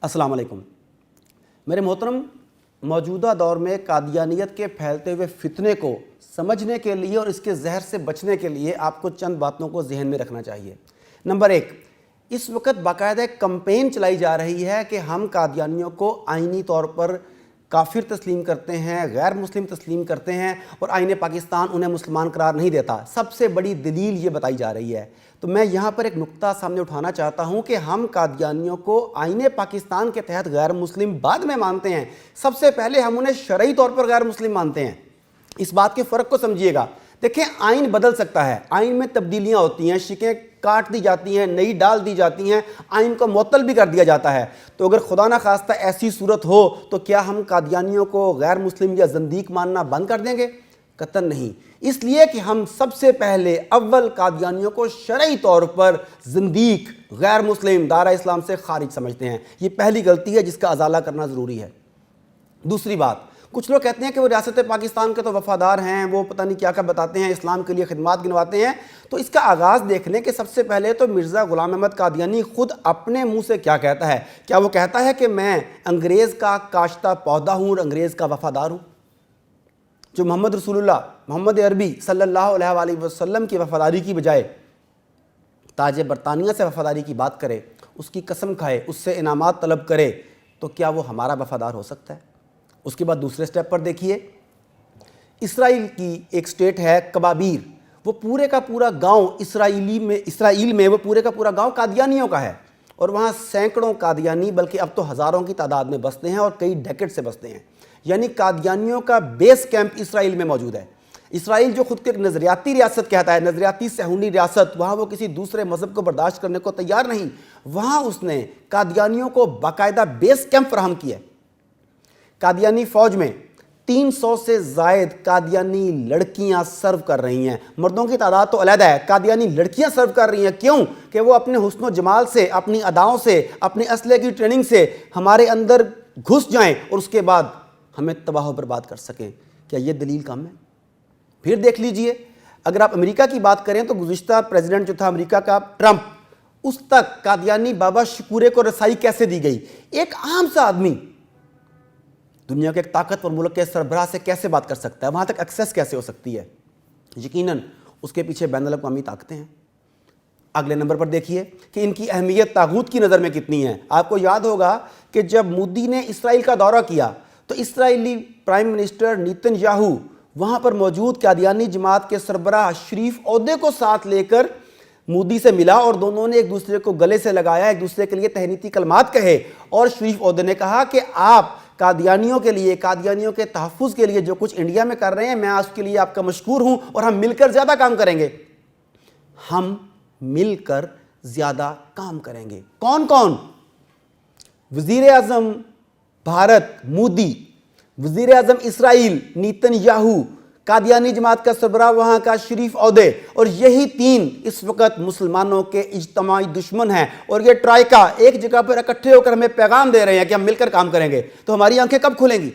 अस्सलाम वालेकुम। मेरे मोहतरम, मौजूदा दौर में कादियानियत के फैलते हुए फितने को समझने के लिए और इसके जहर से बचने के लिए आपको चंद बातों को जहन में रखना चाहिए। नंबर एक, इस वक्त बाकायदा एक कैंपेन चलाई जा रही है कि हम कादियानियों को आइनी तौर पर काफिर तस्लीम करते हैं, गैर मुस्लिम तस्लीम करते हैं और आईने पाकिस्तान उन्हें मुसलमान करार नहीं देता। सबसे बड़ी दलील ये बताई जा रही है। तो मैं यहाँ पर एक नुक्ता सामने उठाना चाहता हूँ कि हम कादियानियों को आईने पाकिस्तान के तहत गैर मुस्लिम बाद में मानते हैं, सबसे पहले हम उन्हें शरई तौर पर गैर मुस्लिम मानते हैं। इस बात के फ़र्क को समझिएगा। देखिए, आइन बदल सकता है, आइन में तब्दीलियाँ होती हैं, शिकें काट दी जाती हैं, नई डाल दी जाती हैं, आइन को मुअत्तल भी कर दिया जाता है। तो अगर खुदा ना खास्ता ऐसी सूरत हो तो क्या हम कादियानियों को गैर मुस्लिम या ज़ंदीक मानना बंद कर देंगे? कतई नहीं। इसलिए कि हम सबसे पहले अव्वल कादियानियों को शरई तौर पर ज़ंदीक, गैर मुस्लिम, दायरा इस्लाम से खारिज समझते हैं। ये पहली गलती है जिसका अजाला करना ज़रूरी है। दूसरी बात, कुछ लोग कहते हैं कि वो रियासत पाकिस्तान के तो वफादार हैं, वो पता नहीं क्या क्या बताते हैं, इस्लाम के लिए खिदमत गिनवाते हैं। तो इसका आगाज़ देख लें कि सबसे पहले तो मिर्ज़ा ग़ुलाम अहमद कादियानी खुद अपने मुंह से क्या कहता है। क्या वो कहता है कि मैं अंग्रेज़ का काश्ता पौधा हूँ और अंग्रेज़ का वफादार हूँ? जो मोहम्मद रसूलुल्लाह, मोहम्मद अरबी सल्लल्लाहु अलैहि वसल्लम की वफादारी की बजाय ताज बरतानिया से वफादारी की बात करे, उसकी कसम खाए, उससे इनामात तलब करे, तो क्या वो हमारा वफादार हो सकता है? उसके बाद दूसरे स्टेप पर देखिए, इसराइल की एक स्टेट है कबाबीर, वो पूरे का पूरा गांव इसराइल में वो पूरे का पूरा गांव कादियानियों का है और वहाँ सैकड़ों कादियानी, बल्कि अब तो हज़ारों की तादाद में बसते हैं और कई डेकेड से बसते हैं। यानी कादियानियों का बेस कैंप इसराइल में मौजूद है। इसराइल जो खुद को एक नज़रियाती रियासत कहता है, नज़रियाती सहूनी रियासत, वहाँ वो किसी दूसरे मज़हब को बर्दाश्त करने को तैयार नहीं। वहाँ उसने कादियानियों को बाकायदा बेस कैंप फराहम किया। कादियानी फ़ौज में 300 से ज़ायद कादियानी लड़कियां सर्व कर रही हैं। मर्दों की तादाद तो अलग है, कादियानी लड़कियां सर्व कर रही हैं। क्यों? कि वो अपने हुस्न जमाल से, अपनी अदाओं से, अपनी असले की ट्रेनिंग से हमारे अंदर घुस जाएं और उसके बाद हमें तबाह बर्बाद कर सकें। क्या ये दलील कम है? फिर देख लीजिए, अगर आप अमेरिका की बात करें तो गुज़िश्ता प्रेसिडेंट जो था अमेरिका का, ट्रंप, उस तक कादियानी बाबा शकूरे को रसाई कैसे दी गई? एक आम सा आदमी दुनिया के एक ताकतवर मुल्क के सरबराह से कैसे बात कर सकता है? वहाँ तक एक्सेस कैसे हो सकती है? यकीनन उसके पीछे बैनुल अक़वामी ताकतें हैं। अगले नंबर पर देखिए कि इनकी अहमियत तागूत की नज़र में कितनी है। आपको याद होगा कि जब मोदी ने इसराइल का दौरा किया तो इसराइली प्राइम मिनिस्टर नेतन्याहू वहाँ पर मौजूद कादियानी जमात के सरबराह शरीफ ओहदे को साथ लेकर मोदी से मिला और दोनों ने एक दूसरे को गले से लगाया, एक दूसरे के लिए तहनीती कलमात कहे और शरीफ ओहदे ने कहा कि आप कादियानियों के लिए, कादियानियों के तहफ़्फ़ुज़ के लिए जो कुछ इंडिया में कर रहे हैं, मैं उसके लिए आपका मशकूर हूँ और हम मिलकर ज़्यादा काम करेंगे। हम मिलकर ज़्यादा काम करेंगे। कौन कौन? वज़ीर आज़म भारत मोदी, वज़ीर आज़म इसराइल नेतन्याहू, कादियानी जमात का सरबराह वहाँ का शरीफ ओहदे, और यही तीन इस वक्त मुसलमानों के इज्तमाई दुश्मन हैं। और ये ट्राइका एक जगह पर इकट्ठे होकर हमें पैगाम दे रहे हैं कि हम मिलकर काम करेंगे। तो हमारी आंखें कब खुलेंगी?